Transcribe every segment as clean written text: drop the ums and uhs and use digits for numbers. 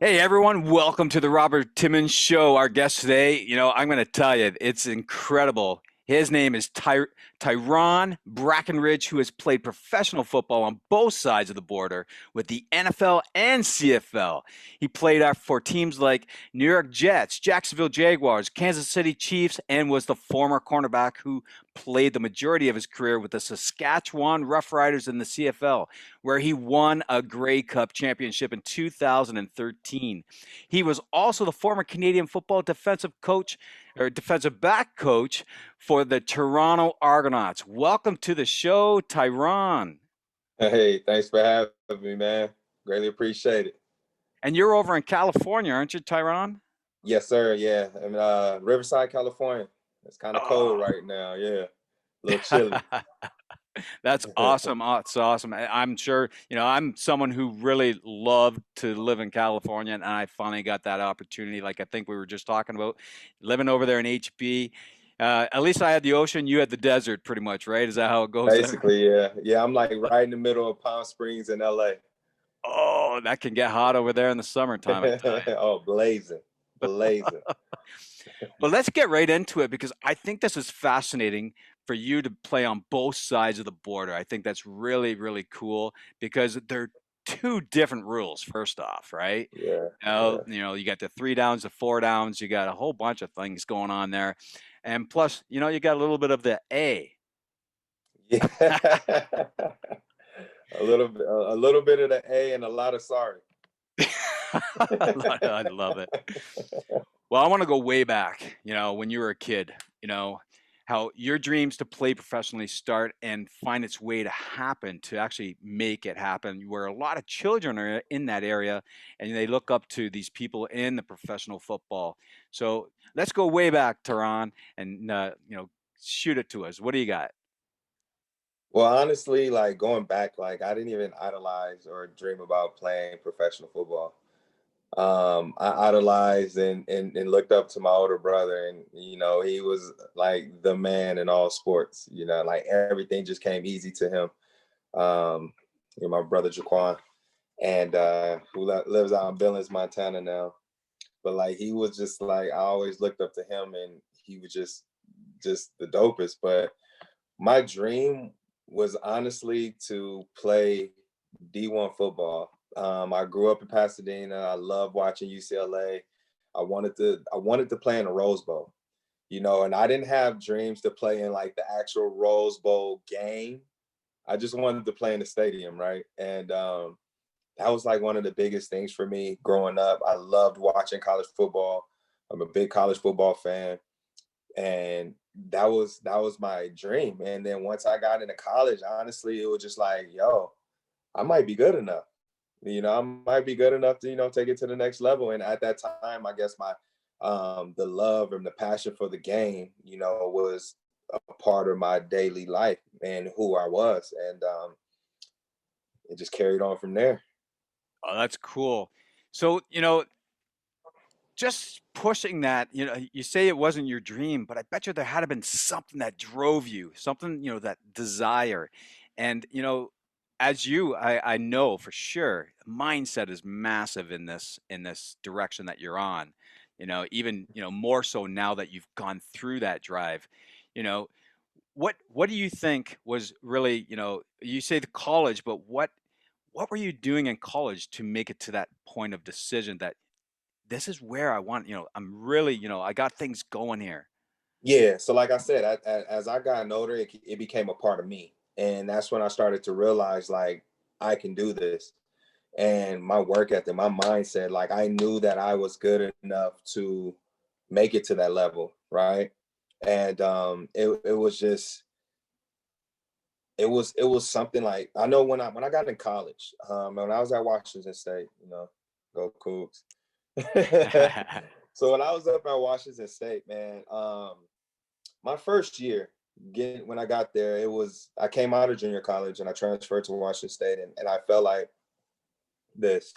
Hey everyone, welcome to the Robert Timmons Show. Our guest today, I'm going to tell you, it's incredible. His name is Tyron Brackenridge, who has played professional football on both sides of the border with the NFL and CFL. He played for teams like New York Jets, Jacksonville Jaguars, Kansas City Chiefs, and was the former cornerback who played the majority of his career with the Saskatchewan Roughriders in the CFL, where he won a Grey Cup championship in 2013. He was also the former Canadian football defensive coach or defensive back coach for the Toronto Argonauts. Welcome to the show, Tyron. Hey, thanks for having me, man. Greatly appreciate it. And you're over in California, aren't you, Tyron? Yes, sir. Yeah, I'm in Riverside, California. It's kind of cold Oh. right now. Yeah, a little chilly. That's awesome. Oh, it's awesome. I'm sure, I'm someone who really loved to live in California, and I finally got that opportunity. Like I think we were just talking about living over there in HB. At least I had the ocean, you had the desert, pretty much, right? Is that how it goes there? Basically, yeah, yeah. I'm like right in the middle of Palm Springs in LA. Oh, that can get hot over there in the summertime, I tell you. Oh, blazing, blazing. Well, let's get right into it because I think this is fascinating for you to play on both sides of the border. I think that's really, really cool because they're two different rules, first off, right? Yeah, yeah, You got the three downs, the four downs, you got a whole bunch of things going on there. And plus, you got a little bit of the A. yeah. A little bit of the A and a lot of sorry. I love it. Well, I want to go way back, when you were a kid, how your dreams to play professionally start and find its way to happen, to actually make it happen, where a lot of children are in that area and they look up to these people in the professional football. So let's go way back, Tehran, and, shoot it to us. What do you got? Well, honestly, like going back, like I didn't even idolize or dream about playing professional football. I idolized and looked up to my older brother, and he was like the man in all sports. Like everything just came easy to him. My brother Jaquan, and who lives out in Billings, Montana now. But like he was just like I always looked up to him, and he was just the dopest. But my dream was honestly to play D1 football. I grew up in Pasadena. I love watching UCLA. I wanted to play in a Rose Bowl, and I didn't have dreams to play in like the actual Rose Bowl game. I just wanted to play in the stadium, right? And that was like one of the biggest things for me growing up. I loved watching college football. I'm a big college football fan, and that was my dream. And then once I got into college, honestly, it was just like, yo, I might be good enough. I might be good enough to take it to the next level. And at that time, I guess my the love and the passion for the game, was a part of my daily life and who I was, and it just carried on from there. Oh, that's cool. So, just pushing that, you say it wasn't your dream, but I bet you there had to been something that drove you, something, that desire. And, as I know for sure, mindset is massive in this direction that you're on. Even, more so now that you've gone through that drive. You know, what do you think was really, you say the college, but what were you doing in college to make it to that point of decision that this is where I want, I'm really, I got things going here. Yeah. So, like I said, as I got older, it became a part of me, and that's when I started to realize like I can do this. And my work ethic, my mindset, like I knew that I was good enough to make it to that level, right? And it was just it was something like I know when I got in college, when I was at Washington State, go Cougs. So when I was up at Washington State, man, my first year, when I got there, I came out of junior college and I transferred to Washington State, and I felt like this.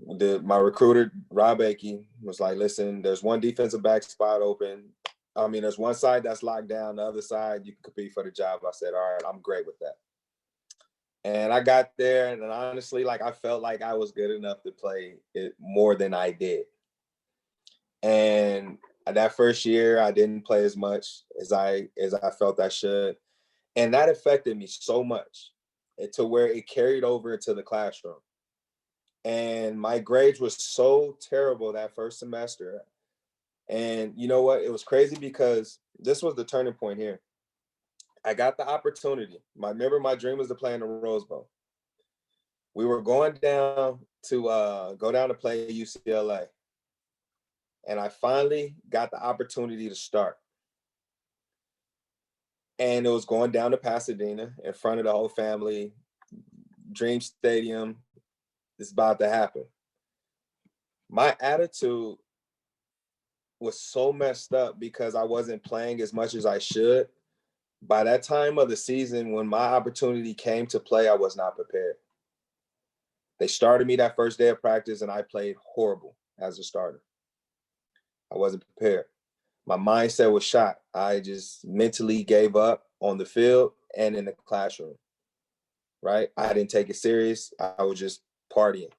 My recruiter Rob Akey was like, "Listen, there's one defensive back spot open. I mean, there's one side that's locked down. The other side you can compete for the job." I said, "All right, I'm great with that." And I got there, and honestly, like, I felt like I was good enough to play it more than I did. And that first year, I didn't play as much as I felt I should, and that affected me so much to where it carried over into the classroom. And my grades were so terrible that first semester. And you know what? It was crazy because this was the turning point here. I got the opportunity. Remember, my dream was to play in the Rose Bowl. We were going down to play UCLA, and I finally got the opportunity to start. And it was going down to Pasadena in front of the whole family. Dream Stadium. It's about to happen. My attitude was so messed up because I wasn't playing as much as I should. By that time of the season, when my opportunity came to play, I was not prepared. They started me that first day of practice, and I played horrible as a starter. I wasn't prepared. My mindset was shot. I just mentally gave up on the field and in the classroom, right? I didn't take it serious. I was just partying.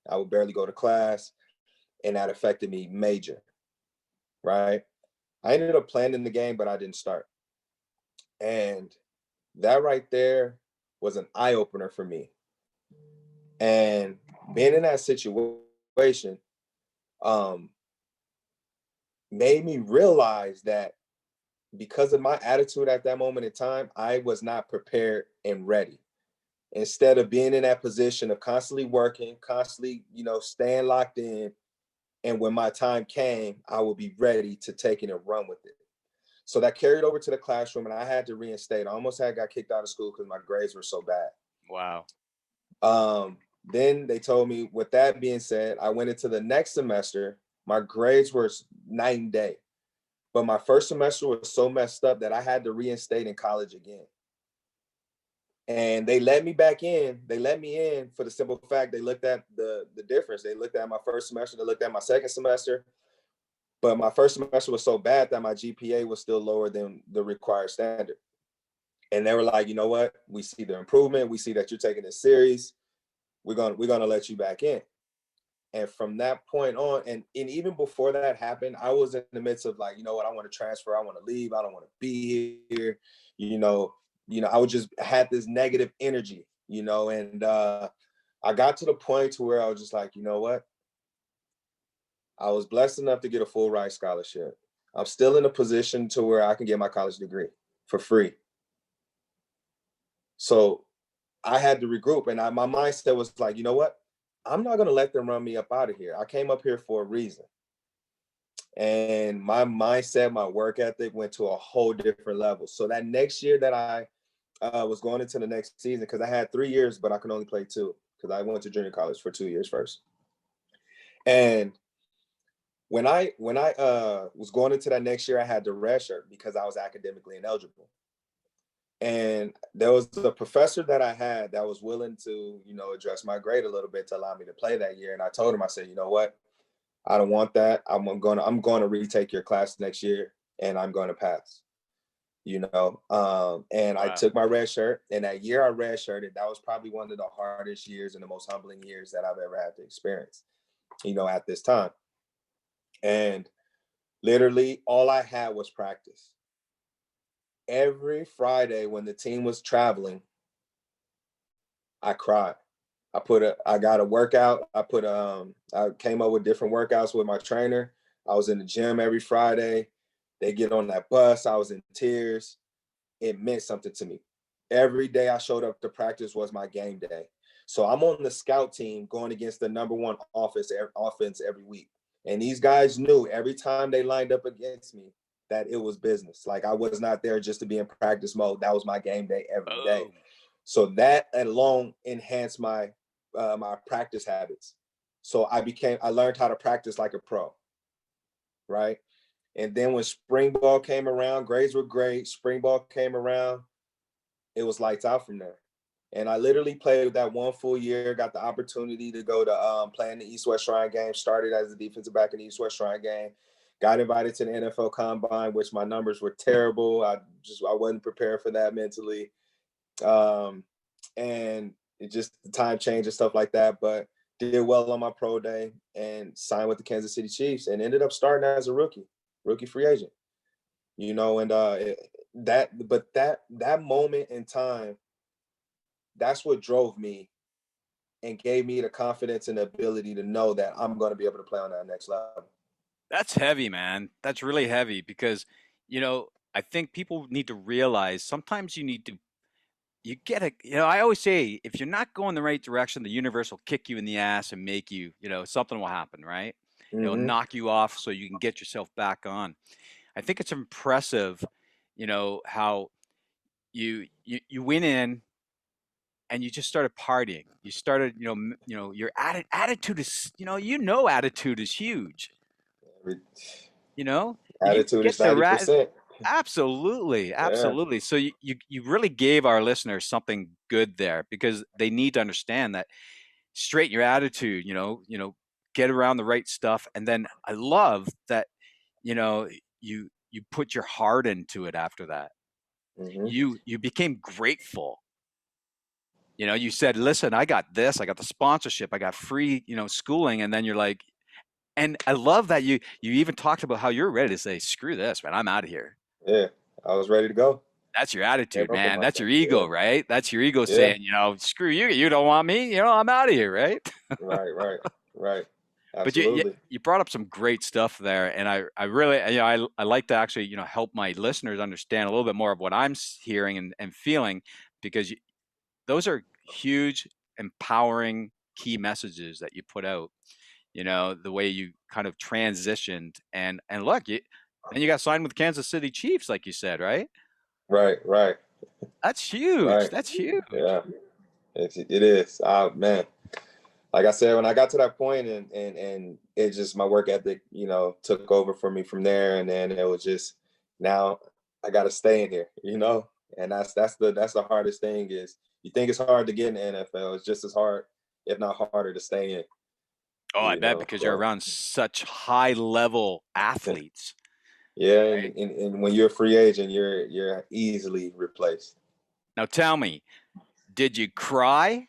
I would barely go to class, and that affected me major, right? I ended up playing in the game, but I didn't start. And that right there was an eye opener for me. And being in that situation made me realize that because of my attitude at that moment in time, I was not prepared and ready. Instead of being in that position of constantly working, constantly, staying locked in, and when my time came, I would be ready to take it and run with it. So that carried over to the classroom, and I had to reinstate. I almost got kicked out of school because my grades were so bad. Wow. Then they told me, with that being said, I went into the next semester. My grades were night and day. But my first semester was so messed up that I had to reinstate in college again. And they let me back in. They let me in for the simple fact they looked at the difference. They looked at my first semester. They looked at my second semester. But my first semester was so bad that my GPA was still lower than the required standard. And they were like, you know what? We see the improvement. We see that you're taking this serious. We're gonna let you back in. And from that point on, and even before that happened, I was in the midst of like, you know what, I want to transfer, I want to leave, I don't want to be here. I would just had this negative energy, and I got to the point to where I was just like, you know what? I was blessed enough to get a full ride scholarship. I'm still in a position to where I can get my college degree for free. So I had to regroup, and my mindset was like, you know what? I'm not going to let them run me up out of here. I came up here for a reason. And my mindset, my work ethic went to a whole different level. So that next year that I was going into the next season, because I had 3 years, but I could only play 2 because I went to junior college for 2 years first. And when I was going into that next year, I had to redshirt because I was academically ineligible. And there was a professor that I had that was willing to, address my grade a little bit to allow me to play that year. And I told him, I said, you know what? I don't want that. I'm going to retake your class next year, and I'm going to pass. And wow. I took my red shirt, and that year I redshirted. That was probably one of the hardest years and the most humbling years that I've ever had to experience, at this time. And literally all I had was practice. Every Friday when the team was traveling, I cried. I got a workout. I came up with different workouts with my trainer. I was in the gym every Friday. They get on that bus. I was in tears. It meant something to me. Every day I showed up to practice was my game day. So I'm on the scout team going against the number one offense every week. And these guys knew every time they lined up against me that it was business. Like, I was not there just to be in practice mode. That was my game day every day. So that alone enhanced my practice habits. So I learned how to practice like a pro, right? And then when spring ball came around, grades were great. Spring ball came around, it was lights out from there. And I literally played that one full year, got the opportunity to go to play in the East-West Shrine game, started as a defensive back in the East-West Shrine game, got invited to the NFL Combine, which my numbers were terrible. I wasn't prepared for that mentally. and it just the time change and stuff like that. But did well on my pro day and signed with the Kansas City Chiefs and ended up starting as a rookie free agent. You know, and that moment in time, that's what drove me and gave me the confidence and the ability to know that I'm going to be able to play on that next level. That's heavy, man. That's really heavy because, I think people need to realize sometimes you get it. I always say if you're not going the right direction, the universe will kick you in the ass and make you, something will happen, right? It'll Mm-hmm. knock you off so you can get yourself back on. I think it's impressive, how you went in and you just started partying. You started, your attitude is, attitude is huge. You know, you Attitude get is the 90%. absolutely, Yeah. absolutely. So you really gave our listeners something good there because they need to understand that straighten your attitude, get around the right stuff. And then I love that, you know, you put your heart into it after that. Mm-hmm. You became grateful. You said, listen, I got this, I got the sponsorship, I got free, schooling, and then you're like, and I love that you even talked about how you're ready to say, screw this, man, I'm out of here. Yeah. I was ready to go. That's your Gave attitude, up on man. That's your myself. Yeah. ego, right? That's your ego Yeah. saying, screw you. You don't want me. I'm out of here, right? Right. Right. Right. But you Absolutely. you brought up some great stuff there, and I really I like to actually help my listeners understand a little bit more of what I'm hearing and feeling because those are huge, empowering key messages that you put out. The way you kind of transitioned and look, then you got signed with Kansas City Chiefs, like you said, right? Right. Right. That's huge. Right. That's huge. Yeah. It is. Man. Like I said, when I got to that point and it just my work ethic, took over for me from there. And then it was just now I gotta stay in here, And that's the hardest thing is you think it's hard to get in the NFL. It's just as hard, if not harder, to stay in, Oh, I bet because you're So around such high level athletes. yeah, Right? and when you're a free agent, you're easily replaced. Now tell me, did you cry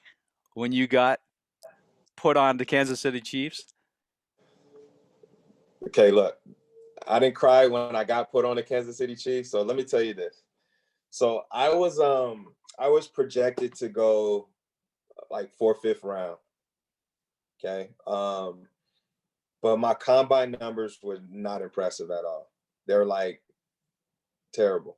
when you got put on the Kansas City Chiefs? Okay, look, I didn't cry when I got put on the Kansas City Chiefs. So let me tell you this. So I was projected to go like 4th, 5th round. Okay. But my combine numbers were not impressive at all. They were like terrible,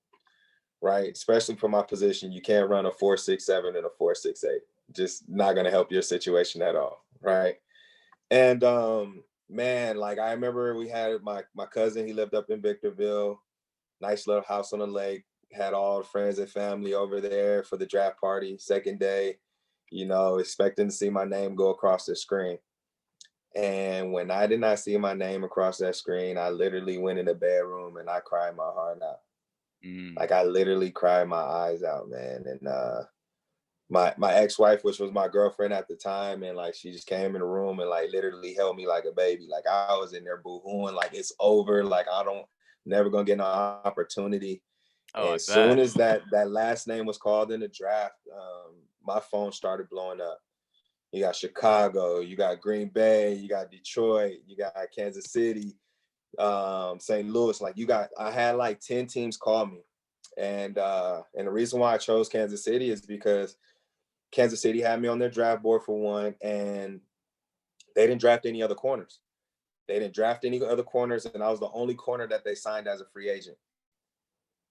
right? Especially for my position. You can't run a 4.67 and a 4.68. Just not gonna help your situation at all, right? And man, like I remember we had my cousin, he lived up in Victorville, nice little house on the lake, had all the friends and family over there for the draft party, second day, expecting to see my name go across the screen. And when I did not see my name across that screen, I literally went in the bedroom and I cried my heart out. Mm. Like I literally cried my eyes out, man. And my ex-wife, which was my girlfriend at the time, and like she just came in the room and like literally held me like a baby. Like I was in there boo-hooing, like it's over. Like I don't never gonna get no opportunity. Oh, I As soon bet. as that last name was called in the draft, my phone started blowing up. You got Chicago, you got Green Bay, you got Detroit, you got Kansas City, St. Louis. Like I had like 10 teams call me. And the reason why I chose Kansas City is because Kansas City had me on their draft board for one, and they didn't draft any other corners. They didn't draft any other corners, and I was the only corner that they signed as a free agent.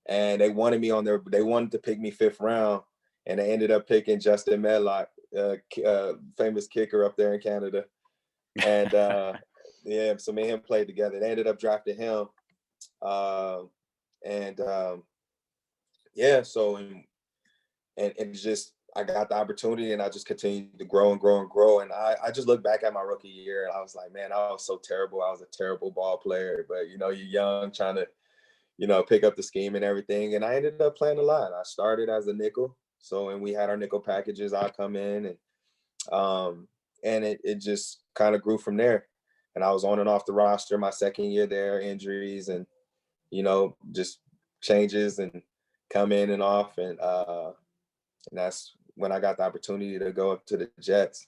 And they wanted to pick me 5th round, and they ended up picking Justin Medlock, famous kicker up there in Canada. And yeah, so me and him played together. They ended up drafting him. And yeah, so and just I got the opportunity and I just continued to grow and grow and grow. And I just look back at my rookie year and I was like, man, I was so terrible. I was a terrible ball player, but you're young, trying to, pick up the scheme and everything. And I ended up playing a lot. I started as a nickel. So, and we had our nickel packages, I'll come in and it just kind of grew from there. And I was on and off the roster my second year there, injuries and, just changes and come in and off. And that's when I got the opportunity to go up to the Jets.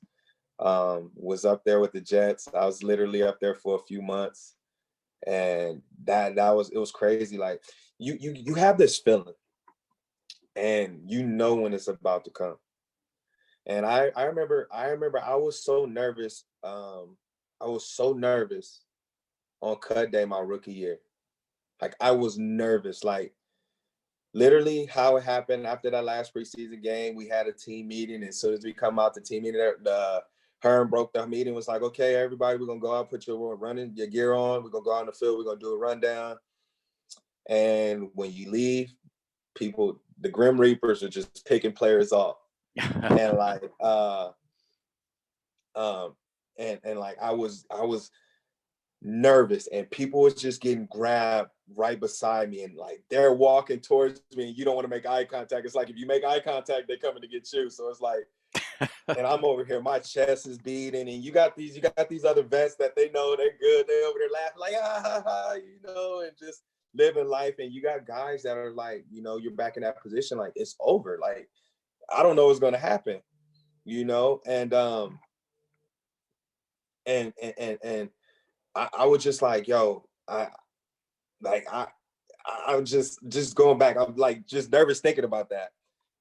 Was up there with the Jets. I was literally up there for a few months, and it was crazy. Like you have this feeling, and you know when it's about to come. And I remember I was so nervous. I was so nervous on cut day my rookie year. Like I was nervous. Like literally how it happened after that last preseason game, we had a team meeting. And as soon as we come out the team meeting, the Hearn broke the meeting, was like, okay, everybody, we're gonna go out, put your gear on, we're gonna go out in the field, we're gonna do a rundown. And when you leave, people, the Grim Reapers are just picking players off. And like and like I was nervous, and people was just getting grabbed right beside me, and like they're walking towards me, and you don't want to make eye contact. It's like if you make eye contact, they're coming to get you. So it's like, and I'm over here, my chest is beating, and you got these other vets that they know they're good. They over there laughing like and just living life. And you got guys that are like, you're back in that position, like it's over. Like I don't know what's gonna happen, and I was just like, yo, I'm just going back. I'm like just nervous thinking about that.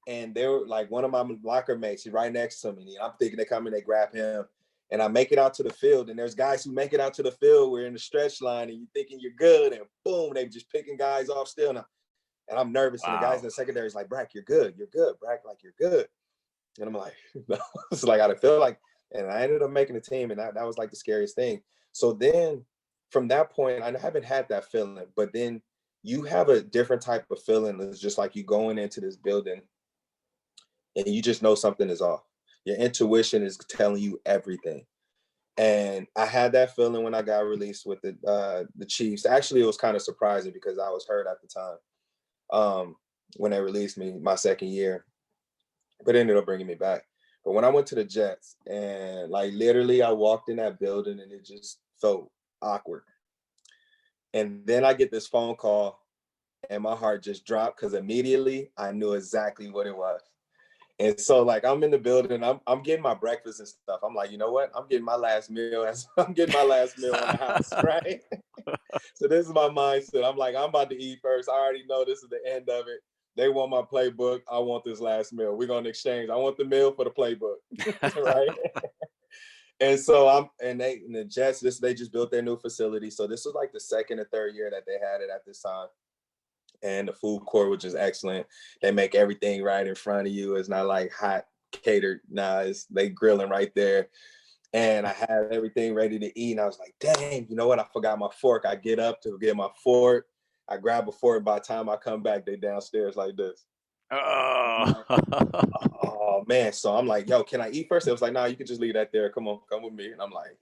And they were like, one of my locker mates, he's right next to me. And I'm thinking they come and they grab him. And I make it out to the field. And there's guys who make it out to the field. We're in the stretch line and you're thinking you're good. And boom, they just picking guys off still. And I'm nervous. Wow. And the guys in the secondary is like, Brack, you're good. You're good. Brack, like, you're good. And I'm like, no. It's like, I feel like, and I ended up making the team. And that was like the scariest thing. So then from that point, I haven't had that feeling. But then you have a different type of feeling. It's just like you going into this building and you just know something is off. Your intuition is telling you everything. And I had that feeling when I got released with the Chiefs. Actually, it was kind of surprising because I was hurt at the time when they released me my second year, but it ended up bringing me back. But when I went to the Jets, and like literally I walked in that building and it just felt awkward. And then I get this phone call and my heart just dropped because immediately I knew exactly what it was. And so like I'm in the building, I'm getting my breakfast and stuff. I'm like, you know what? I'm getting my last meal I'm getting my last meal in the house, right? So this is my mindset. I'm like, I'm about to eat first. I already know this is the end of it. They want my playbook. I want this last meal. We're gonna exchange. I want the meal for the playbook. Right. And so the Jets, they just built their new facility. So this was like the second or third year that they had it at this time. And the food court was just excellent. They make everything right in front of you. It's not like hot catered. Nah, they grilling right there. And I had everything ready to eat. And I was like, dang, you know what? I forgot my fork. I get up to get my fork. I grab a fork. By the time I come back, they downstairs like this. Oh. Oh, man. So I'm like, yo, can I eat first? It was like, nah, you can just leave that there. Come on, come with me. And I'm like,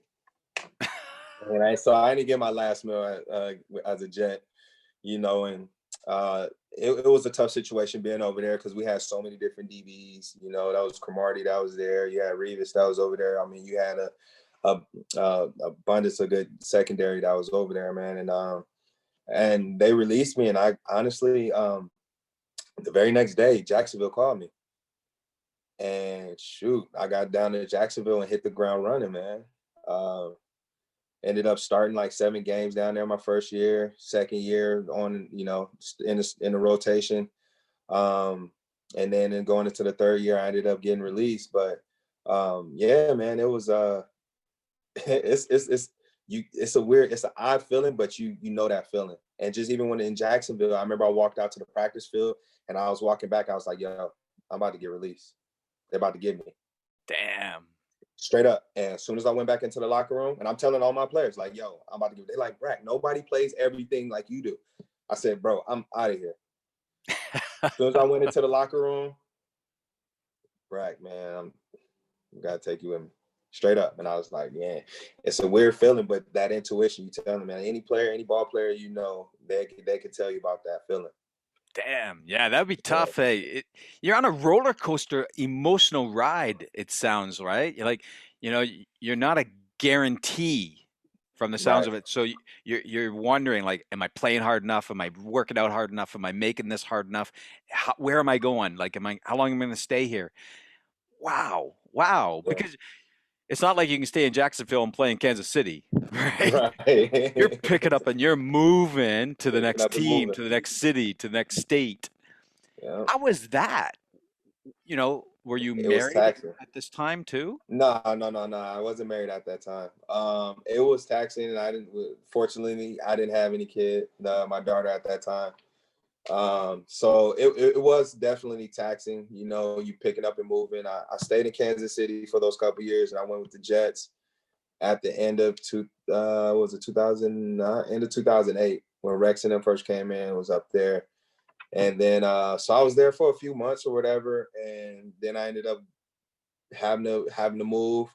so I didn't get my last meal as a Jet, and it was a tough situation being over there because we had so many different DBs. That was Cromartie that was there. You had Revis that was over there. I mean, you had a abundance of good secondary that was over there, man. And they released me, and I honestly, the very next day, Jacksonville called me, and shoot, I got down to Jacksonville and hit the ground running, man. Ended up starting like 7 games down there my first year, second year on, in the rotation. And then going into the third year, I ended up getting released. But yeah, man, it was it's an odd feeling, but you know that feeling. And just even when in Jacksonville, I remember I walked out to the practice field and I was walking back, I was like, yo, I'm about to get released. They're about to get me. Damn. Straight up. And as soon as I went back into the locker room, and I'm telling all my players, like, yo, I'm about to give. They're like, Brack, nobody plays everything like you do. I said, bro, I'm out of here. As soon as I went into the locker room, Brack, man, I gotta take you with me. Straight up. And I was like, yeah, it's a weird feeling, but that intuition, you tell them, man, any player, any ball player, they can tell you about that feeling. Damn. Yeah, that'd be tough. Hey, you're on a roller coaster emotional ride, it sounds, right? You're like, you're not a guarantee from the sounds of Right. it. So you're wondering, like, am I playing hard enough? Am I working out hard enough? Am I making this hard enough? Where am I going? Like, how long am I going to stay here? Wow. Yeah. Because it's not like you can stay in Jacksonville and play in Kansas City, right? You're Right. picking up and you're moving to the Picking next up and team, moving. to the next city, to the next state. Yeah. How was that? Were you It was married taxing. at this time too? No, no, no, no. I wasn't married at that time. It was taxing, and I didn't. Fortunately, I didn't have any kid. My daughter at that time. So it was definitely taxing. You picking up and moving. I stayed in Kansas City for those couple years, and I went with the Jets at the end of was it 2000? End of 2008 when Rex and them first came in. Was up there, and then so I was there for a few months or whatever, and then I ended up having to move,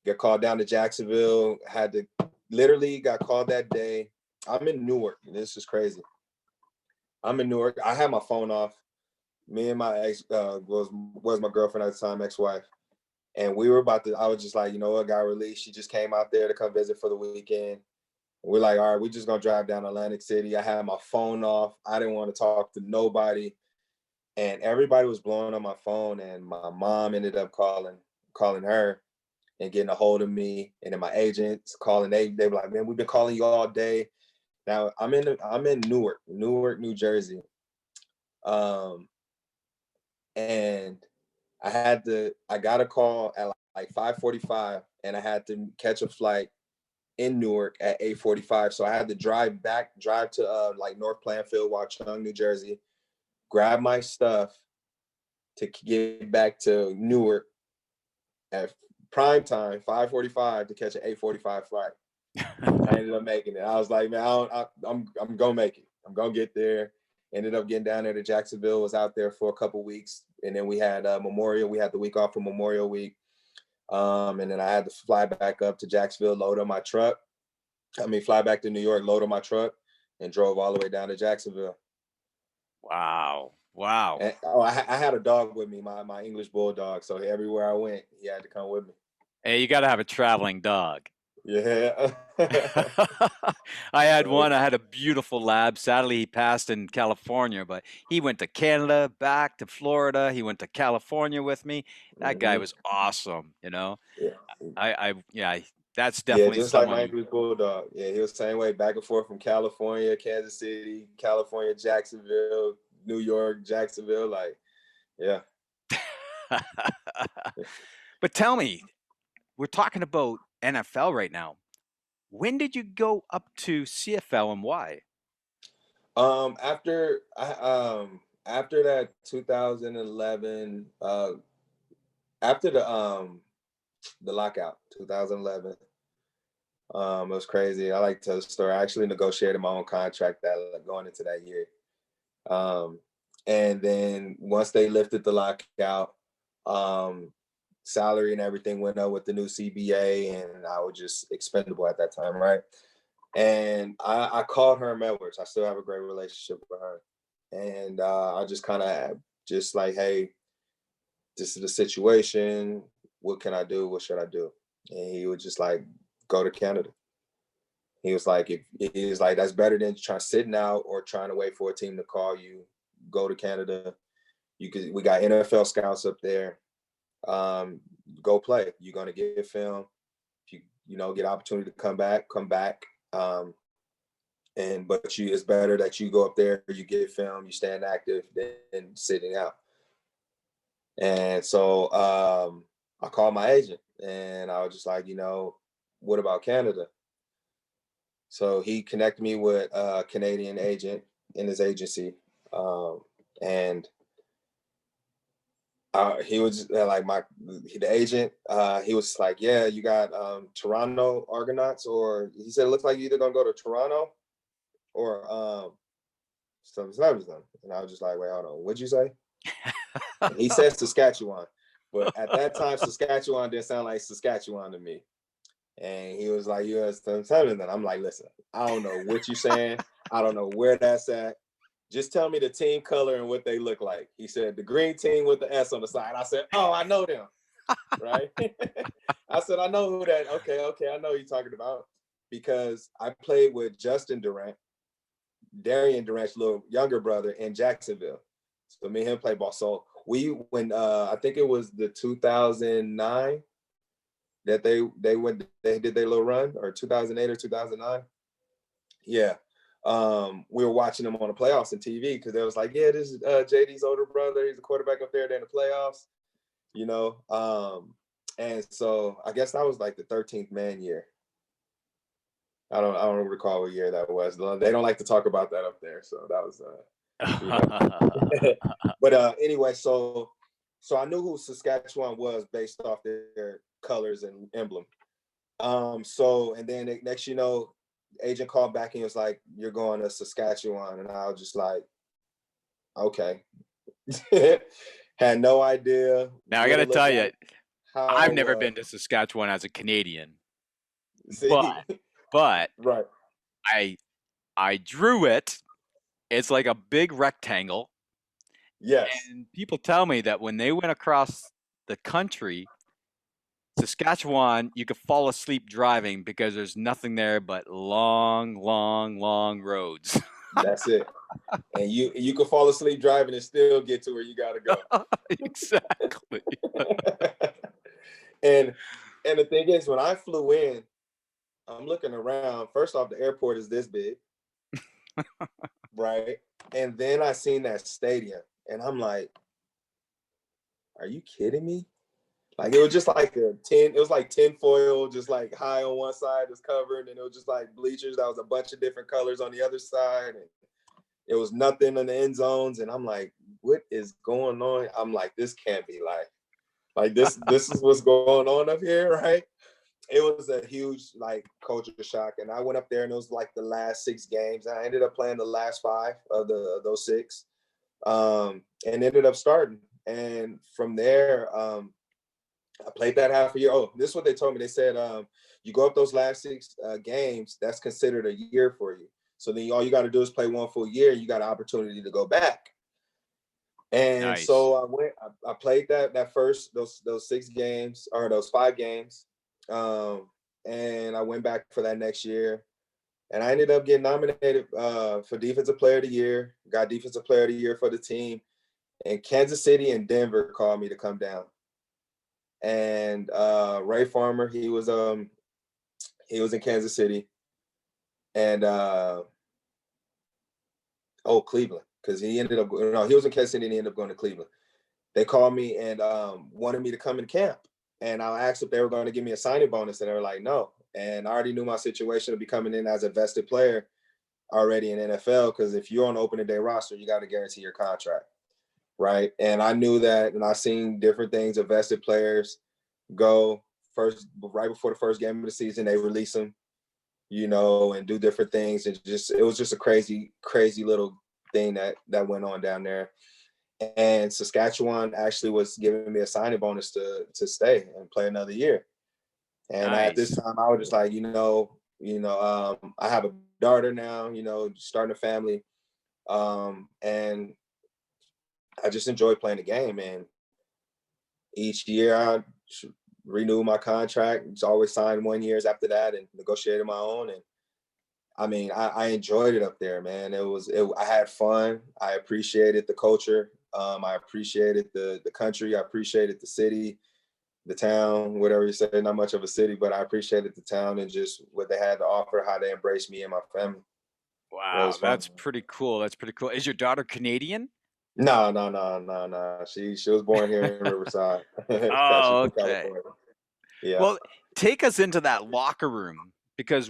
get called down to Jacksonville, had to literally got called that day. I'm in Newark, and this is crazy. I'm in Newark. I had my phone off. Me and my ex was my girlfriend at the time, ex-wife. And we were about to, I was just like, you know what, got released. She just came out there to come visit for the weekend. We're like, all right, we're just gonna drive down to Atlantic City. I had my phone off. I didn't want to talk to nobody. And everybody was blowing on my phone. And my mom ended up calling her and getting a hold of me. And then my agents calling, they were like, man, we've been calling you all day. Now I'm in Newark, New Jersey. Um, and I got a call at like 5:45, and I had to catch a flight in Newark at 8:45. So I had to drive to like North Plainfield, Watchung, New Jersey, grab my stuff to get back to Newark at prime time, 5:45, to catch an 8:45 flight. I ended up making it. I was like, man, I'm gonna make it. I'm gonna get there. Ended up getting down there to Jacksonville. Was out there for a couple weeks, and then we had Memorial. We had the week off for Memorial Week, and then I had to fly back up to Jacksonville, load on my truck. Fly back to New York, load on my truck, and drove all the way down to Jacksonville. Wow. And I had a dog with me, my English bulldog. So everywhere I went, he had to come with me. Hey, you got to have a traveling dog. Yeah. I had one. I had a beautiful lab. Sadly, he passed in California, but he went to Canada, back to Florida. He went to California with me. That guy Mm-hmm. was awesome. Yeah. Yeah, that's Yeah, definitely just like my someone. English bulldog. Yeah, he was the same way, back and forth from California, Kansas City, California, Jacksonville, New York, Jacksonville. Like, yeah. But tell me, we're talking about NFL right now. When did you go up to CFL and why? After that 2011, after the lockout, 2011. It was crazy. I like to tell the story. I actually negotiated my own contract going into that year. Um, and then once they lifted the lockout, um, salary and everything went up with the new CBA, and I was just expendable at that time, right? And I called Herm Edwards. I still have a great relationship with her. And I just kind of just like, hey, this is the situation. What can I do? What should I do? And he was just like, go to Canada. He was like, that's better than trying sitting out or trying to wait for a team to call you. Go to Canada. We got NFL scouts up there. Go play. You're gonna get film. If you get opportunity to come back, come back. But it's better that you go up there, you get film, you stand active than sitting out. And so I called my agent, and I was just like, what about Canada? So he connected me with a Canadian agent in his agency, and he was like the agent. He was like, "Yeah, you got Toronto Argonauts," or he said, "It looks like you're either gonna go to Toronto or some them." And I was just like, "Wait, hold on, what'd you say?" And he said Saskatchewan, but at that time, Saskatchewan didn't sound like Saskatchewan to me. And he was like, "U.S. Then I'm like, "Listen, I don't know what you're saying. I don't know where that's at. Just tell me the team color and what they look like." He said, "The green team with the S on the side." I said, "Oh, I know them." Right? I said, "I know who that." Okay, I know who you're talking about, because I played with Justin Durant, Darian Durant's little younger brother, in Jacksonville. So me and him play ball. So when I think it was the 2009 that they did their little run, or 2008 or 2009. Yeah. We were watching them on the playoffs on TV because they was like, yeah, this is JD's older brother. He's a quarterback up there in the playoffs, you know. And so I guess that was like the 13th man year. I don't recall what year that was. They don't like to talk about that up there. So that was you know. But anyway, so I knew who Saskatchewan was based off their colors and emblem. So and then next, you know, agent called back and was like, you're going to Saskatchewan. And I was just like, okay. Had no idea. Now I got to tell you, I've never been to Saskatchewan as a Canadian. See? But right. I drew it. It's like a big rectangle. Yes. And people tell me that when they went across the country, Saskatchewan, you could fall asleep driving because there's nothing there but long, long, long roads. That's it. And you could fall asleep driving and still get to where you got to go. Exactly. and the thing is, when I flew in, I'm looking around. First off, the airport is this big, right? And then I seen that stadium, and I'm like, "Are you kidding me?" Like it was just like it was like tinfoil, just like high on one side is covered, and it was just like bleachers. That was a bunch of different colors on the other side, and it was nothing in the end zones. And I'm like, "What is going on?" I'm like, "This can't be life. Like this is what's going on up here, right?" It was a huge like culture shock, and I went up there, and it was like the last 6 games. I ended up playing the last 5 of those 6, and ended up starting. And from there, I played that half a year. Oh, this is what they told me. They said, you go up those last 6 games, that's considered a year for you. So then all you got to do is play 1 full year, and you got an opportunity to go back. And Nice. so I played those 6 games, or those 5 games. And I went back for that next year, and I ended up getting nominated for Defensive Player of the Year, got Defensive Player of the Year for the team. And Kansas City and Denver called me to come down. And Ray Farmer, he was in Kansas City, and Cleveland, because he was in Kansas City and he ended up going to Cleveland. They called me and wanted me to come in camp, and I asked if they were going to give me a signing bonus, and they were like, no. And I already knew my situation of be coming in as a vested player already in NFL, because if you're on the opening day roster, you got to guarantee your contract. Right. And I knew that, and I seen different things of vested players go right before the first game of the season, they release them, you know, and do different things. And it was just a crazy, crazy little thing that went on down there. And Saskatchewan actually was giving me a signing bonus to stay and play another year. And Nice. at this time, I was just like, I have a daughter now, starting a family. And I just enjoy playing the game, and each year I renew my contract. It's always signed 1 year after that and negotiated my own. And I mean, I enjoyed it up there, man. I had fun. I appreciated the culture. I appreciated the country. I appreciated the city, the town, whatever you say. Not much of a city, but I appreciated the town and just what they had to offer, how they embraced me and my family. Wow, that's pretty cool. That's pretty cool. Is your daughter Canadian? No. She was born here in Riverside. Oh, okay. Yeah. Well, take us into that locker room, because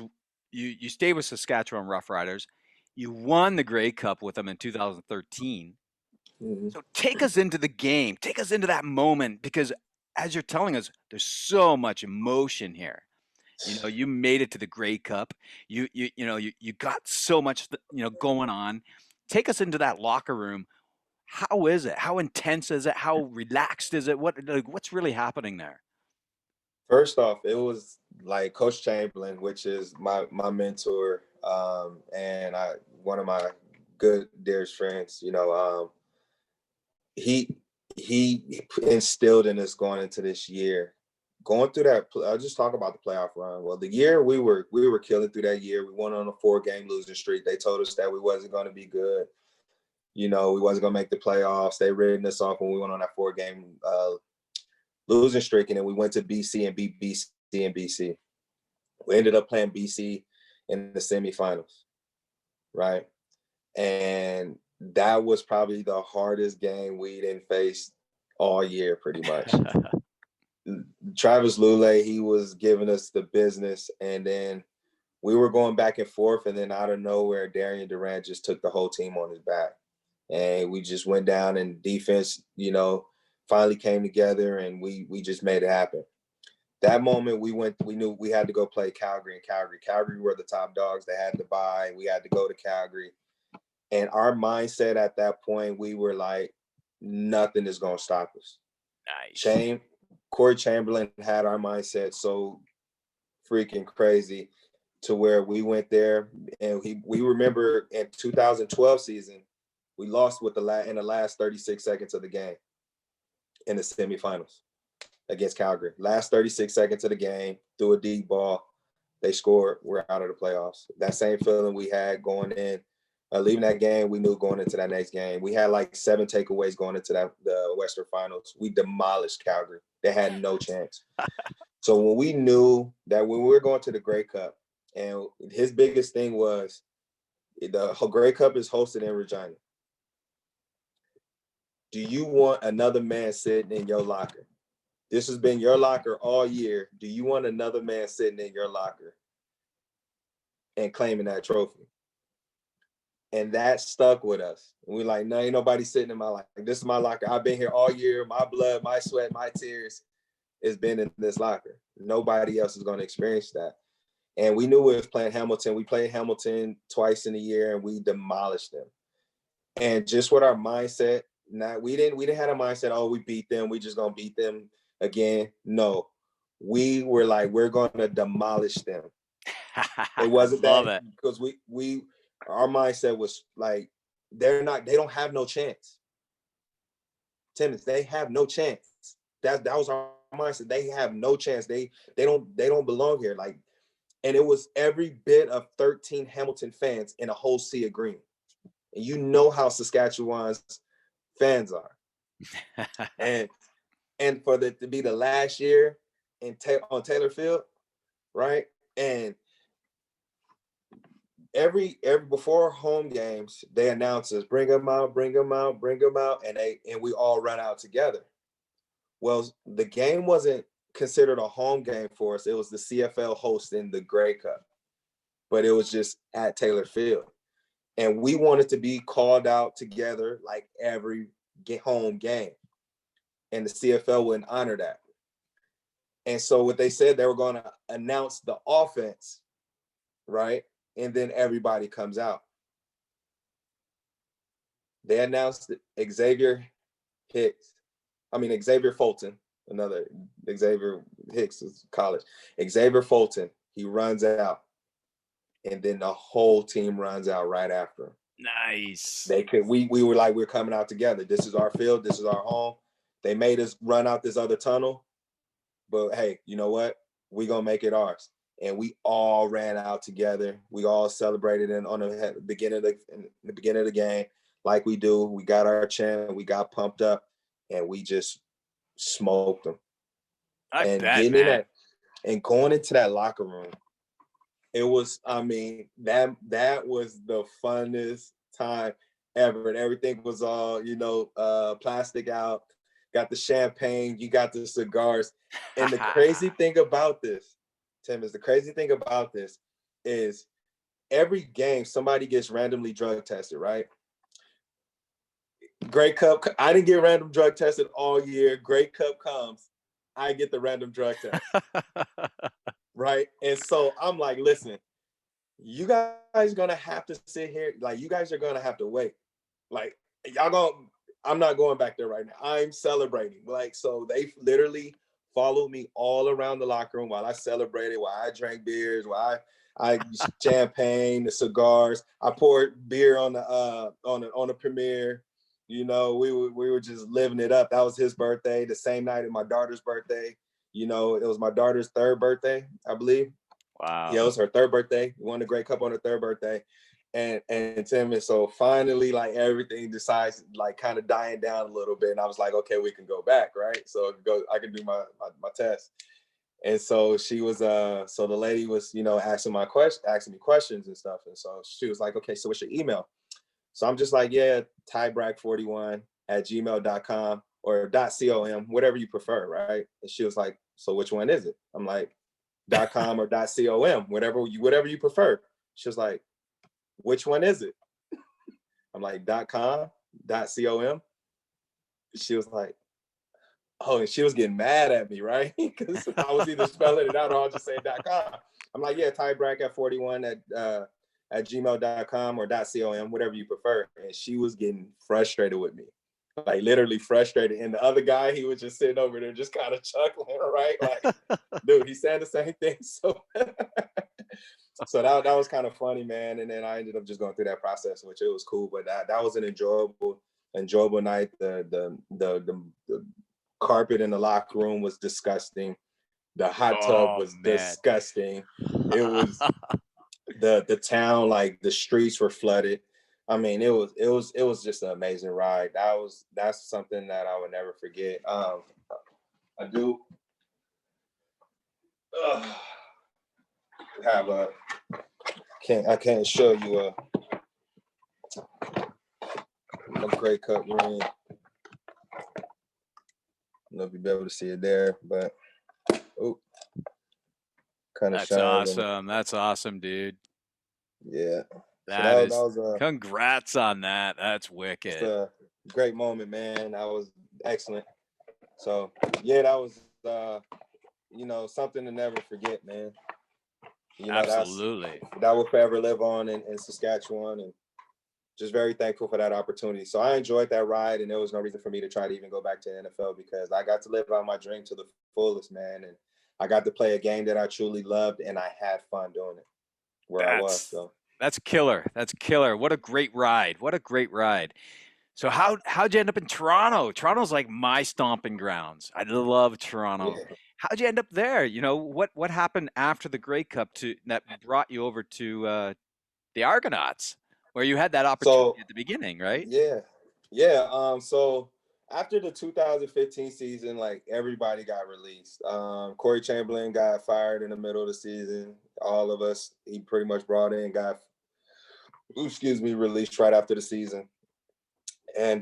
you stayed with Saskatchewan Roughriders. You won the Grey Cup with them in 2013. Mm-hmm. So take us into the game. Take us into that moment, because as you're telling us, there's so much emotion here. You made it to the Grey Cup. You got so much going on. Take us into that locker room. How is it? How intense is it? How relaxed is it? What's really happening there? First off, it was like Coach Chamberlain, which is my mentor, and one of my good dearest friends. He instilled in us going into this year, going through that. I'll just talk about the playoff run. Well, the year we were killing through that year. We went on a 4-game losing streak. They told us that we wasn't going to be good. You know, we wasn't gonna make the playoffs. They written us off when we went on that 4-game losing streak, and then we went to BC and beat BC and BC. We ended up playing BC in the semifinals, right? And that was probably the hardest game we didn't face all year, pretty much. Travis Lule, he was giving us the business, and then we were going back and forth, and then out of nowhere, Darian Durant just took the whole team on his back. And we just went down, and defense, you know, finally came together, and we just made it happen. That moment we knew we had to go play Calgary, and Calgary were the top dogs. They had to bye. We had to go to Calgary. And our mindset at that point, we were like, nothing is going to stop us. Nice. Corey Chamberlain had our mindset so freaking crazy to where we went there, and we remember in 2012 season, we lost in the last 36 seconds of the game in the semifinals against Calgary. Last 36 seconds of the game, threw a deep ball, they scored, we're out of the playoffs. That same feeling we had going in, leaving that game, we knew going into that next game. We had like 7 takeaways going into the Western Finals. We demolished Calgary. They had no chance. So when we knew that when we were going to the Grey Cup, and his biggest thing was the Grey Cup is hosted in Regina. Do you want another man sitting in your locker? This has been your locker all year. Do you want another man sitting in your locker and claiming that trophy? And that stuck with us. And we're like, no, ain't nobody sitting in my locker. This is my locker. I've been here all year. My blood, my sweat, my tears has been in this locker. Nobody else is going to experience that. And we knew we was playing Hamilton. We played Hamilton twice in a year, and we demolished them. And just with our mindset, we didn't have a mindset, oh, we beat them, we just gonna beat them again. No, we were like, we're gonna demolish them. It wasn't that because our mindset was like, they don't have no chance. Timmons, they have no chance. That was our mindset. They have no chance. They don't belong here. Like, and it was every bit of 13 Hamilton fans in a whole sea of green. And you know how Saskatchewan's fans are. and for to be the last year on Taylor Field, right? And every before home games, they announce us, bring them out, and we all run out together. Well, the game wasn't considered a home game for us. It was the CFL hosting the Grey Cup, but it was just at Taylor Field. And we wanted to be called out together like every home game. And the CFL wouldn't honor that. And so what they said, they were going to announce the offense, right? And then everybody comes out. They announced Xavier Fulton, another Xavier Hicks is college. Xavier Fulton, he runs out. And then the whole team runs out right after him. Nice. We were like, we're coming out together. This is our field. This is our home. They made us run out this other tunnel. But hey, you know what? We're going to make it ours. And we all ran out together. We all celebrated in the beginning of the game like we do. We got our chant. We got pumped up. And we just smoked them. I bet, man. And going into that locker room, it was, that was the funnest time ever. And everything was all, plastic out. Got the champagne, you got the cigars. And the crazy thing about this, Tim, is every game somebody gets randomly drug tested, right? Grey Cup, I didn't get random drug tested all year. Grey Cup comes, I get the random drug test. Right? And so I'm like, listen, you guys are gonna have to sit here, like you guys are gonna have to wait. Like I'm not going back there right now. I'm celebrating. Like, so they literally followed me all around the locker room while I celebrated, while I drank beers, while I champagne, the cigars. I poured beer on the premiere. We were just living it up. That was his birthday. The same night as my daughter's birthday. It was my daughter's 3rd birthday, I believe. Wow. Yeah, it was her 3rd birthday. We won the Grey Cup on her 3rd birthday. and Tim, and so finally, like everything decides like kind of dying down a little bit, and I was like, okay, we can go back, right? So I can do my test. And so she was, so the lady was, asking me questions and stuff. And so she was like, okay, so what's your email? So I'm just like, yeah, tybrack41@gmail.com or .com, whatever you prefer, right? And she was like, so which one is it? I'm like, .com or .com, whatever you prefer. She was like, which one is it? I'm like, .com, .com. She was like, oh, and she was getting mad at me, right? Because I was either spelling it out or I'll just say .com. I'm like, yeah, tybrack41 at gmail.com or .com, whatever you prefer. And she was getting frustrated with me, like literally frustrated. And the other guy, he was just sitting over there just kind of chuckling, right? Like, dude, he's saying the same thing. So so that was kind of funny, man. And then I ended up just going through that process, which it was cool. But that was an enjoyable night. The carpet in the locker room was disgusting. The hot tub was disgusting. It was the town, like the streets were flooded. I mean, it was just an amazing ride. That's something that I would never forget. I do have I can't show you a Grey Cup ring. I don't know if you'll be able to see it there, but kind of That's awesome. That's awesome, dude. Yeah. That was congrats on that. That's wicked. It's a great moment, man. That was excellent. So yeah, that was something to never forget, man. Absolutely. That will forever live on in Saskatchewan, and just very thankful for that opportunity. So I enjoyed that ride, and there was no reason for me to try to even go back to the NFL because I got to live out my dream to the fullest, man. And I got to play a game that I truly loved, and I had fun doing it I was. So that's killer. That's killer. What a great ride. What a great ride. So how'd you end up in Toronto? Toronto's like my stomping grounds. I love Toronto. Yeah. How'd you end up there? What happened after the Grey Cup that brought you over to the Argonauts, where you had that opportunity at the beginning, right? Yeah. So after the 2015 season, like everybody got released. Corey Chamberlain got fired in the middle of the season. All of us, he pretty much brought in, got released right after the season. And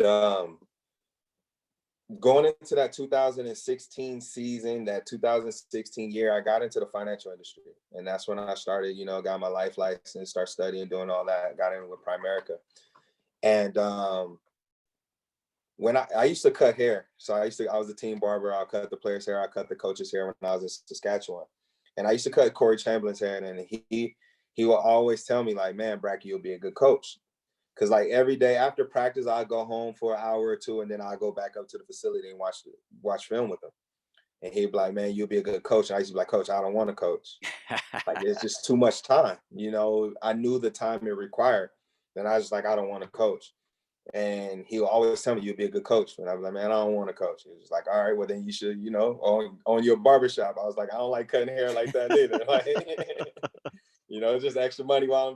going into that 2016 season, that 2016 year, I got into the financial industry. And that's when I started, got my life license, start studying, doing all that, got in with Primerica. And when I used to cut hair. So I was a team barber. I'll cut the players' hair. I cut the coaches' hair when I was in Saskatchewan. And I used to cut Corey Chamberlain's hair. And he will always tell me, like, man, Bracky, you'll be a good coach. Because like every day after practice, I'd go home for an hour or two, and then I'd go back up to the facility and watch film with him. And he'd be like, man, you'll be a good coach. And I used to be like, coach, I don't want to coach. Like, it's just too much time. I knew the time it required. And I was like, I don't want to coach. And he'll always tell me you'll be a good coach. And I was like, man, I don't want to coach. He was just like, all right, well then you should, on your barbershop. I was like, I don't like cutting hair like that either. Like, it's just extra money while I'm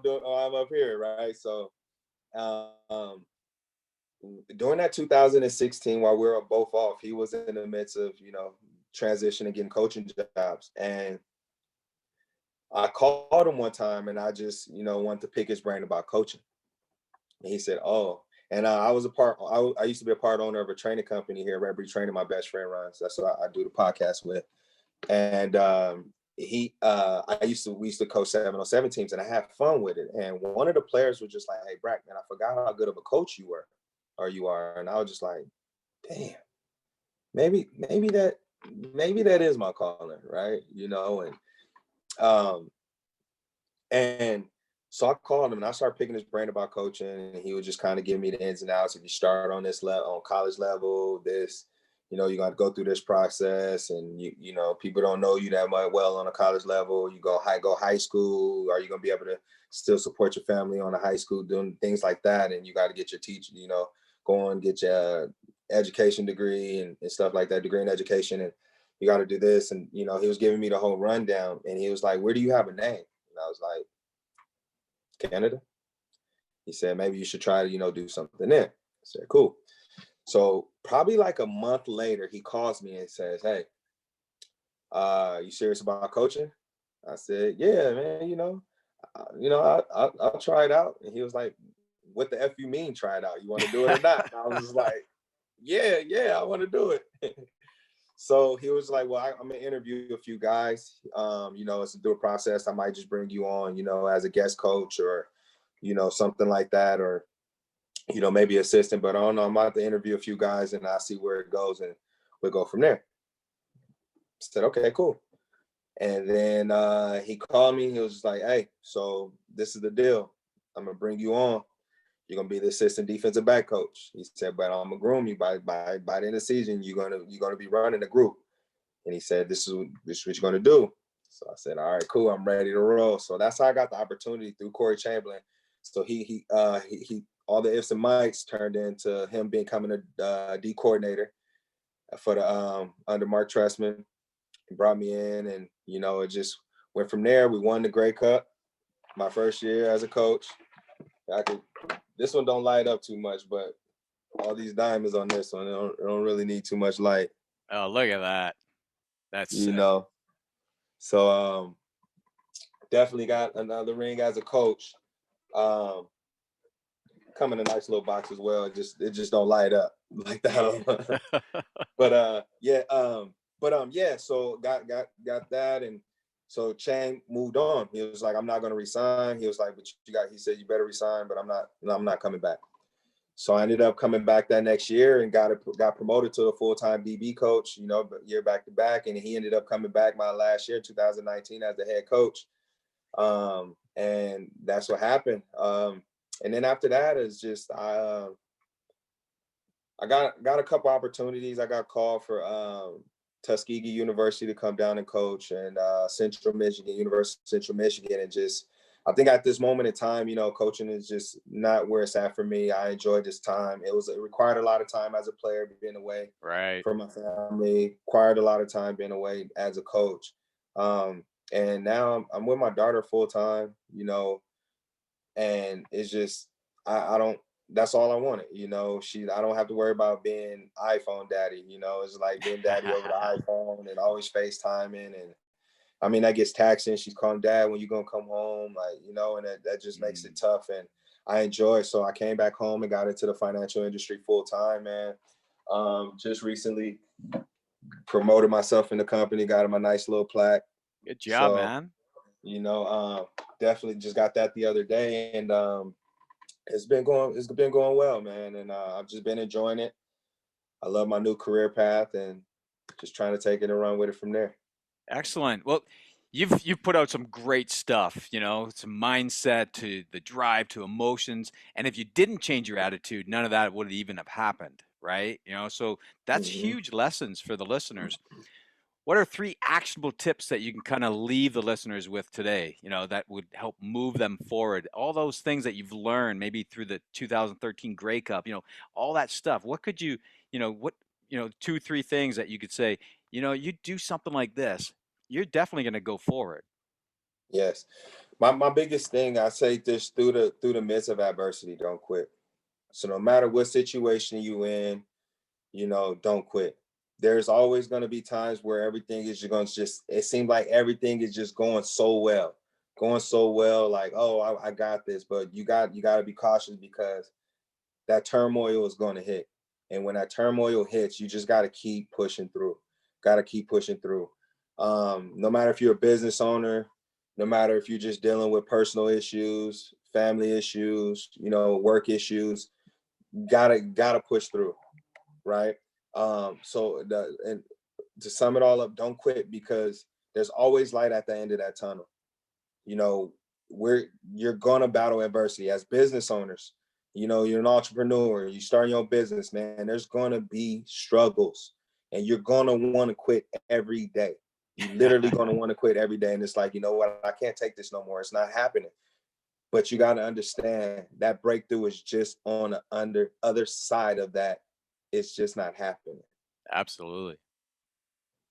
up here, right? So during that 2016, while we were both off, he was in the midst of, transition and getting coaching jobs. And I called him one time and I just, wanted to pick his brain about coaching. And he said, oh, and I used to be a part owner of a training company here, Redbury Training, my best friend runs. That's what I do the podcast with. And we used to coach 7-on-7 teams, and I had fun with it. And one of the players was just like, hey, Brack, man, I forgot how good of a coach you are. And I was just like, damn, maybe that is my calling, right? And so I called him and I started picking his brain about coaching, and he would just kind of give me the ins and outs. If you start on this level, on college level, you got to go through this process, and people don't know you that much well on a college level. You go high school. Are you going to be able to still support your family on a high school, doing things like that? And you got to get your teacher, go and get your education degree and stuff like that, degree in education. And you got to do this. And, he was giving me the whole rundown, and he was like, where do you have a name? And I was like, Canada. He said, maybe you should try to, do something then. I said, cool. So probably like a month later, he calls me and says, hey, you serious about coaching? I said, yeah, man, I'll try it out. And he was like, what the F you mean try it out? You want to do it or not? And I was just like, yeah, I want to do it. So he was like, well, I'm going to interview a few guys. It's a dual process. I might just bring you on, as a guest coach or, something like that. Or, maybe assistant. But I don't know. I'm about to interview a few guys and I'll see where it goes and we'll go from there. I said, okay, cool. And then he called me. He was just like, hey, so this is the deal. I'm going to bring you on. You're gonna be the assistant defensive back coach. He said, but I'm gonna groom you by the end of the season. You're gonna be running the group. And he said, this is what you're gonna do. So I said, all right, cool. I'm ready to roll. So that's how I got the opportunity through Corey Chamberlain. So he all the ifs and mites turned into him becoming a D coordinator for the under Mark Trestman. He brought me in, and it just went from there. We won the Grey Cup my first year as a coach. This one don't light up too much, but all these diamonds on this one, it don't really need too much light. Oh, look at that. That's sick. So definitely got another ring as a coach. Come in a nice little box as well. It just don't light up like that. So got that, and so Chang moved on. He was like, I'm not going to resign. He was like, but he said, you better resign, but I'm not coming back. So I ended up coming back that next year and got promoted to a full-time DB coach, year back to back. And he ended up coming back my last year, 2019, as the head coach. And that's what happened. And then after that is just, I got a couple opportunities. I got called for Tuskegee University to come down and coach, and University of Central Michigan. And just, I think at this moment in time, coaching is just not where it's at for me. I enjoyed this time. It required a lot of time as a player being away from my family, required a lot of time being away as a coach. And now I'm with my daughter full time, and it's just, I don't, that's all I wanted. I don't have to worry about being iPhone daddy. It's like being daddy over the iPhone and always FaceTiming. And I mean, that gets taxing. She's calling dad when you're going to come home, and that just makes it tough. And I enjoy it. So I came back home and got into the financial industry full time, man. Just recently promoted myself in the company, got him a nice little plaque. Good job, man. Definitely just got that the other day. And, it's been going well, man. And I've just been enjoying it. I love my new career path and just trying to take it and run with it from there. Excellent. Well, you've put out some great stuff, some mindset to the drive to emotions. And if you didn't change your attitude, none of that would even have happened, right? So that's huge lessons for the listeners. What are 3 actionable tips that you can kind of leave the listeners with today, that would help move them forward? All those things that you've learned, maybe through the 2013 Grey Cup, all that stuff. What could you, 2, 3 things that you could say, you do something like this, you're definitely going to go forward. Yes. My biggest thing, I say this through the midst of adversity, don't quit. So no matter what situation you in, don't quit. There's always going to be times where everything is going to it seems like everything is just going so well, like, oh, I got this. But you got to be cautious, because that turmoil is going to hit. And when that turmoil hits, you just got to keep pushing through. No matter if you're a business owner, no matter if you're just dealing with personal issues, family issues, work issues, gotta push through, right? And to sum it all up, don't quit, because there's always light at the end of that tunnel. You're gonna battle adversity as business owners. You're an entrepreneur, you start your own business, man. There's gonna be struggles, and you're gonna want to quit every day. You're literally gonna want to quit every day, and it's like, you know what? I can't take this no more. It's not happening. But you got to understand that breakthrough is just on the other side of that. It's just not happening. Absolutely.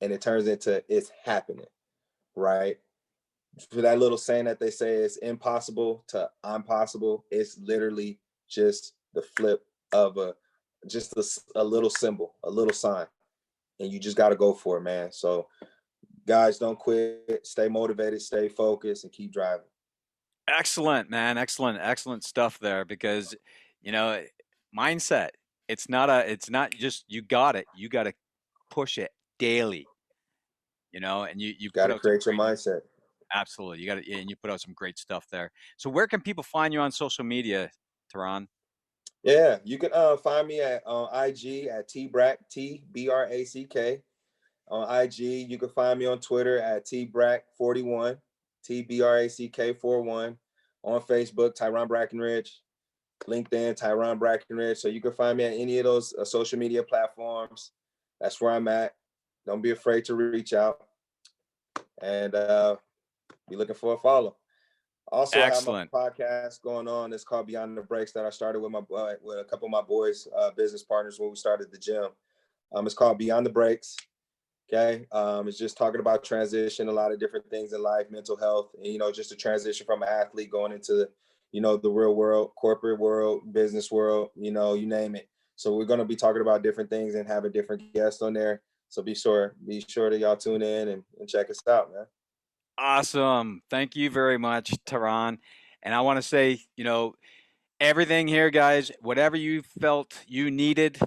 And it turns into it's happening, right? for that little saying that they say it's impossible to I'm possible, it's literally just the flip of a little symbol, a little sign, and you just got to go for it, man. So guys, don't quit, stay motivated, stay focused, and keep driving. Excellent, man. Excellent stuff there because, you know, mindset. It's not just you got it. You got to push it daily, you know, and you Got put to out some create your great, mindset. absolutely. You got to, and you put out some great stuff there. So where can people find you on social media, Tehran? Yeah, you can find me at on IG at TBrack on IG. You can find me on Twitter at TBrack41, TBRACK41, on Facebook, Tyron Brackenridge, LinkedIn, Tyron Brackenridge. So you can find me at any of those social media platforms. That's where I'm at. Don't be afraid to reach out, and be looking for a follow. Also, I have my Excellent. podcast going on. It's called Beyond the Breaks that I started with with a couple of my boys, business partners when we started the gym. It's called Beyond the Breaks. Okay, it's just talking about transition, a lot of different things in life, mental health, and just a transition from an athlete going into the real world, corporate world, business world, you name it. So we're going to be talking about different things and having different guests on there. So be sure that y'all tune in and check us out, man. Awesome. Thank you very much, Tehran. And I want to say, everything here, guys, whatever you felt you needed,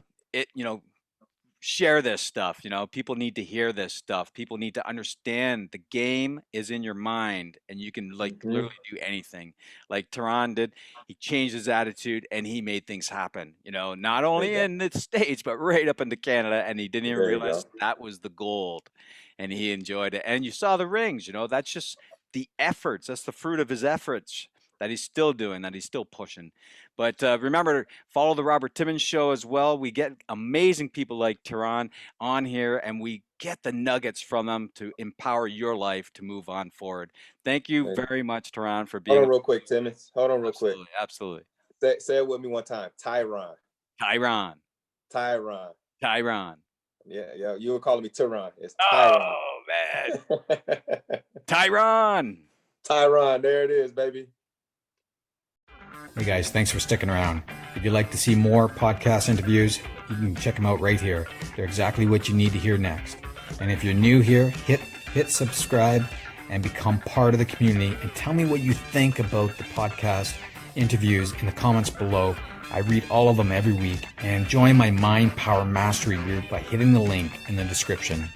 share this stuff. People need to hear this stuff. People need to understand the game is in your mind and you can Mm-hmm. literally do anything. Like Tehran did, he changed his attitude and he made things happen, not There you only go. in the States, but right up into Canada. And he didn't even There you realize go. that was the gold and he enjoyed it. And you saw the rings, that's just the efforts. That's the fruit of his efforts that he's still doing, that he's still pushing. But remember, follow the Robert Timmons Show as well. We get amazing people like Tehran on here, and we get the nuggets from them to empower your life to move on forward. Thank you There you go. very much, Tehran, for Hold being on on. real quick, Timmons. Hold on real quick. Absolutely, absolutely. Say it with me one time. Tyron. Tyron, Tyron. Tyron. Yeah. You were calling me Tyron. It's Tyron. Oh man, Tyron. Tyron. There it is, baby. Hey guys, thanks for sticking around. If you'd like to see more podcast interviews, you can check them out right here. They're exactly what you need to hear next. And if you're new here, hit subscribe and become part of the community and tell me what you think about the podcast interviews in the comments below. I read all of them every week, and join my Mind Power Mastery group by hitting the link in the description.